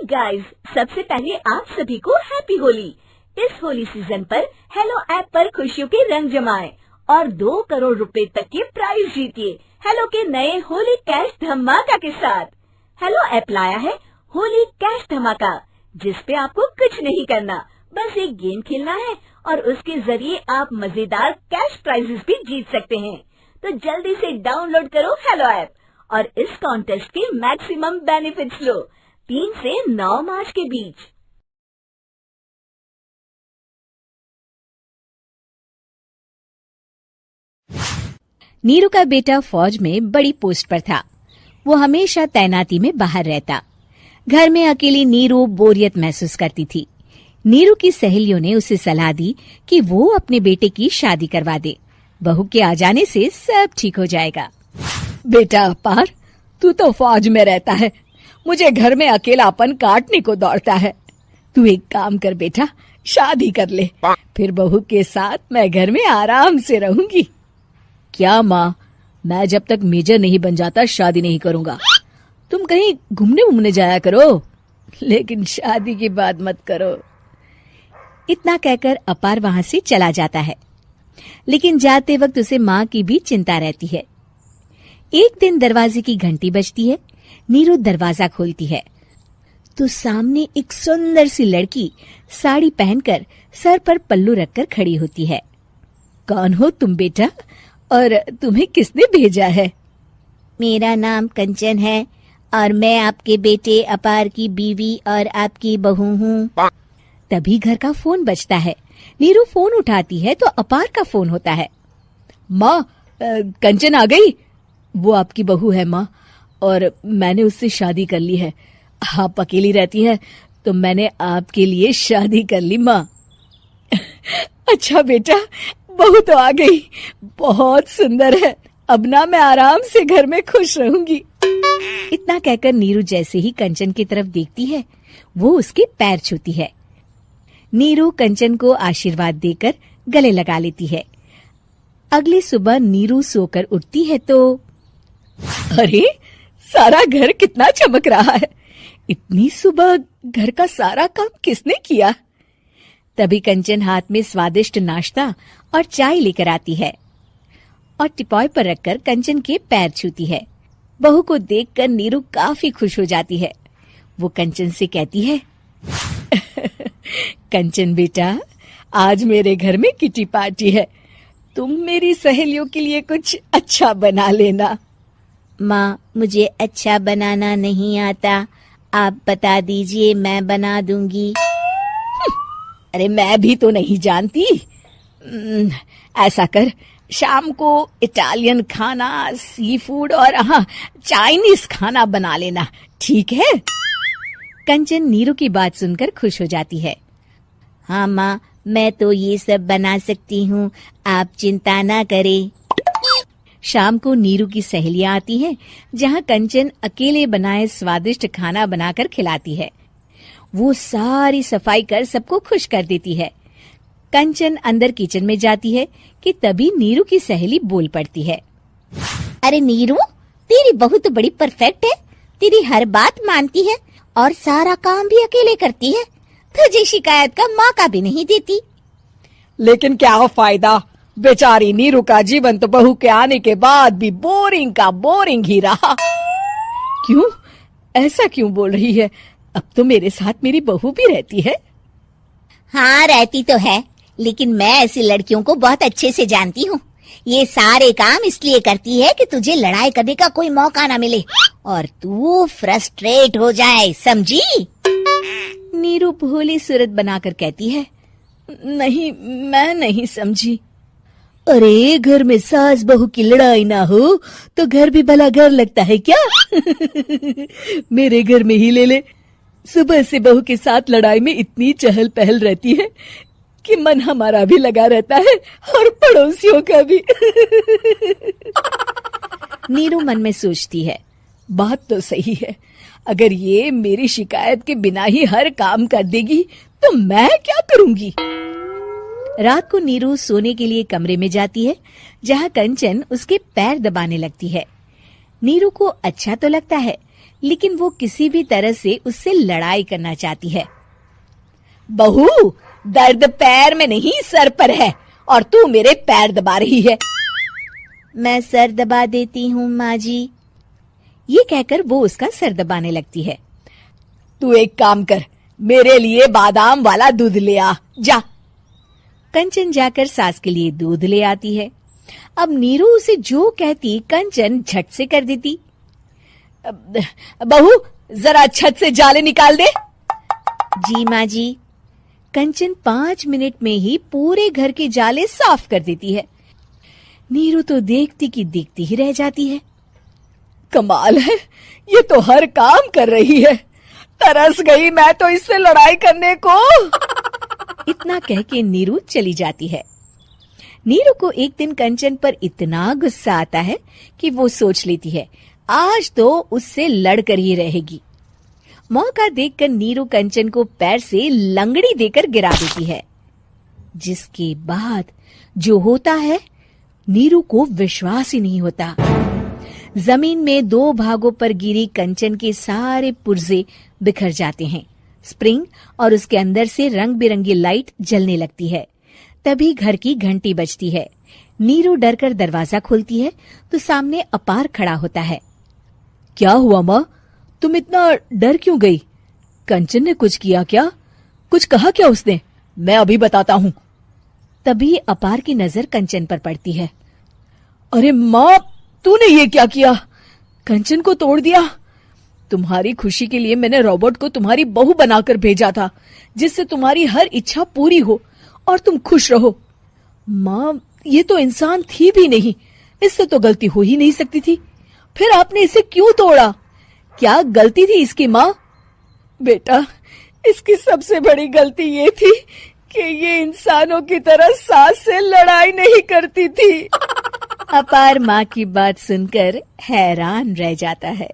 Guys, सबसे पहले आप सभी को हैप्पी होली। इस होली सीजन पर हेलो ऐप पर खुशियों के रंग जमाएं और 2 करोड़ रुपए तक के प्राइज जीतिए हेलो के नए होली कैश धमाका के साथ। हेलो ऐप लाया है होली कैश धमाका, जिस पे आपको कुछ नहीं करना, बस एक गेम खेलना है और उसके जरिए आप मजेदार कैश प्राइजेस भी जीत सकते हैं। तो जल्दी से डाउनलोड करो हेलो ऐप और इस कॉन्टेस्ट के मैक्सिमम बेनिफिट्स लो 3 से 9 मार्च के बीच। नीरू का बेटा फौज में बड़ी पोस्ट पर था। वो हमेशा तैनाती में बाहर रहता। घर में अकेली नीरू बोरियत महसूस करती थी। नीरू की सहेलियों ने उसे सलाह दी कि वो अपने बेटे की शादी करवा दे। बहू के आ जाने से सब ठीक हो जाएगा। बेटा अपार, तू तो फौज में रहता है, मुझे घर में अकेलापन काटने को दौड़ता है। तू एक काम कर बेटा, शादी कर ले, फिर बहू के साथ मैं घर में आराम से रहूंगी। क्या माँ, मैं जब तक मेजर नहीं बन जाता शादी नहीं करूंगा। तुम कहीं घूमने जाया करो, लेकिन शादी की बात मत करो। इतना कहकर अपार वहां से चला जाता है, लेकिन जाते वक्त उसे माँ की भी चिंता रहती है। एक दिन दरवाजे की घंटी बजती है। नीरू दरवाजा खोलती है तो सामने एक सुंदर सी लड़की साड़ी पहनकर सर पर पल्लू रखकर खड़ी होती है। कौन हो तुम बेटा, और तुम्हें किसने भेजा है? मेरा नाम कंचन है और मैं आपके बेटे अपार की बीवी और आपकी बहू हूँ। तभी घर का फोन बजता है। नीरू फोन उठाती है तो अपार का फोन होता है। माँ, कंचन आ गई। वो आपकी बहू है माँ, और मैंने उससे शादी कर ली है। आप अकेली रहती है तो मैंने आपके लिए शादी कर ली माँ। अच्छा बेटा, बहू तो आ गई, बहुत सुंदर है। अब ना मैं आराम से घर में खुश रहूंगी। इतना कहकर नीरू जैसे ही कंचन की तरफ देखती है, वो उसके पैर छूती है। नीरू कंचन को आशीर्वाद देकर गले लगा लेती है। अगली सुबह नीरू सोकर उठती है तो अरे, सारा घर कितना चमक रहा है। इतनी सुबह घर का सारा काम किसने किया? तभी कंचन हाथ में स्वादिष्ट नाश्ता और चाय लेकर आती है और टिपॉय पर रखकर कंचन के पैर छूती है। बहू को देखकर नीरू काफी खुश हो जाती है। वो कंचन से कहती है, कंचन बेटा, आज मेरे घर में किटी पार्टी है, तुम मेरी सहेलियों के लिए कुछ अच्छा बना लेना। माँ, मुझे अच्छा बनाना नहीं आता, आप बता दीजिए, मैं बना दूंगी। अरे मैं भी तो नहीं जानती। ऐसा कर, शाम को इटालियन खाना, सी फूड और हाँ, चाइनीज खाना बना लेना, ठीक है? कंचन नीरू की बात सुनकर खुश हो जाती है। हाँ माँ, मैं तो ये सब बना सकती हूँ, आप चिंता ना करें। शाम को नीरू की सहेलियां आती हैं, जहाँ कंचन अकेले बनाए स्वादिष्ट खाना बनाकर खिलाती है। वो सारी सफाई कर सबको खुश कर देती है। कंचन अंदर किचन में जाती है कि तभी नीरू की सहेली बोल पड़ती है। अरे नीरू, तेरी बहू तो बड़ी परफेक्ट है, तेरी हर बात मानती है और सारा काम भी अकेले करती है, तुझे शिकायत का मौका भी नहीं देती। लेकिन क्या फायदा, बेचारी नीरू का जीवन तो बहू के आने के बाद भी बोरिंग का बोरिंग ही रहा। क्यों, ऐसा क्यों बोल रही है? अब तो मेरे साथ मेरी बहू भी रहती है। हाँ, रहती तो है, लेकिन मैं ऐसी लड़कियों को बहुत अच्छे से जानती हूँ। ये सारे काम इसलिए करती है कि तुझे लड़ाई करने का कोई मौका ना मिले और तू फ्रस्ट्रेट हो जाए, समझी? नीरू भोली सूरत बनाकर कहती है, नहीं, मैं नहीं समझी। अरे, घर में सास बहू की लड़ाई ना हो तो घर भी भला घर लगता है क्या? मेरे घर में ही ले ले, सुबह से बहू के साथ लड़ाई में इतनी चहल पहल रहती है कि मन हमारा भी लगा रहता है और पड़ोसियों का भी। नीरू मन में सोचती है, बात तो सही है, अगर ये मेरी शिकायत के बिना ही हर काम कर देगी तो मैं क्या करूंगी? रात को नीरू सोने के लिए कमरे में जाती है, जहाँ कंचन उसके पैर दबाने लगती है। नीरू को अच्छा तो लगता है, लेकिन वो किसी भी तरह से उससे लड़ाई करना चाहती है। बहू, दर्द पैर में नहीं सर पर है और तू मेरे पैर दबा रही है। मैं सर दबा देती हूँ माँ जी। ये कहकर वो उसका सर दबाने लगती है। तू एक काम कर, मेरे लिए बादाम वाला दूध ले आ, जा। कंचन जाकर सास के लिए दूध ले आती है। अब नीरू उसे जो कहती कंचन झट से कर देती। बहू, जरा छत से जाले निकाल दे। जी माँ जी। कंचन 5 मिनट में ही पूरे घर के जाले साफ कर देती है। नीरू तो देखती की देखती ही रह जाती है। कमाल है, ये तो हर काम कर रही है। तरस गई मैं तो इससे लड़ाई करने को। इतना कह के नीरू चली जाती है। नीरू को एक दिन कंचन पर इतना गुस्सा आता है कि वो सोच लेती है आज तो उससे लड़कर ही रहेगी। मौका देखकर नीरू कंचन को पैर से लंगड़ी देकर गिरा देती है, जिसके बाद जो होता है नीरू को विश्वास ही नहीं होता। जमीन में 2 भागों पर गिरी कंचन के सारे पुर्जे बिखर जाते हैं। स्प्रिंग और उसके अंदर से रंग बिरंगी लाइट जलने लगती है। तभी घर की घंटी बजती है। नीरू डरकर दरवाजा खोलती है तो सामने अपार खड़ा होता है। क्या हुआ माँ, तुम इतना डर क्यों गई? कंचन ने कुछ किया क्या? कुछ कहा क्या उसने? मैं अभी बताता हूँ। तभी अपार की नजर कंचन पर पड़ती है। अरे माँ, तूने ये क्या किया? कंचन को तोड़ दिया। तुम्हारी खुशी के लिए मैंने रॉबर्ट को तुम्हारी बहू बनाकर भेजा था, जिससे तुम्हारी हर इच्छा पूरी हो और तुम खुश रहो। माँ, ये तो इंसान थी भी नहीं, इससे तो गलती हो ही नहीं सकती थी। फिर आपने इसे क्यों तोड़ा? क्या गलती थी इसकी माँ? बेटा, इसकी सबसे बड़ी गलती ये थी कि ये इंसानों की तरह सास से लड़ाई नहीं करती थी। अपार माँ की बात सुनकर हैरान रह जाता है।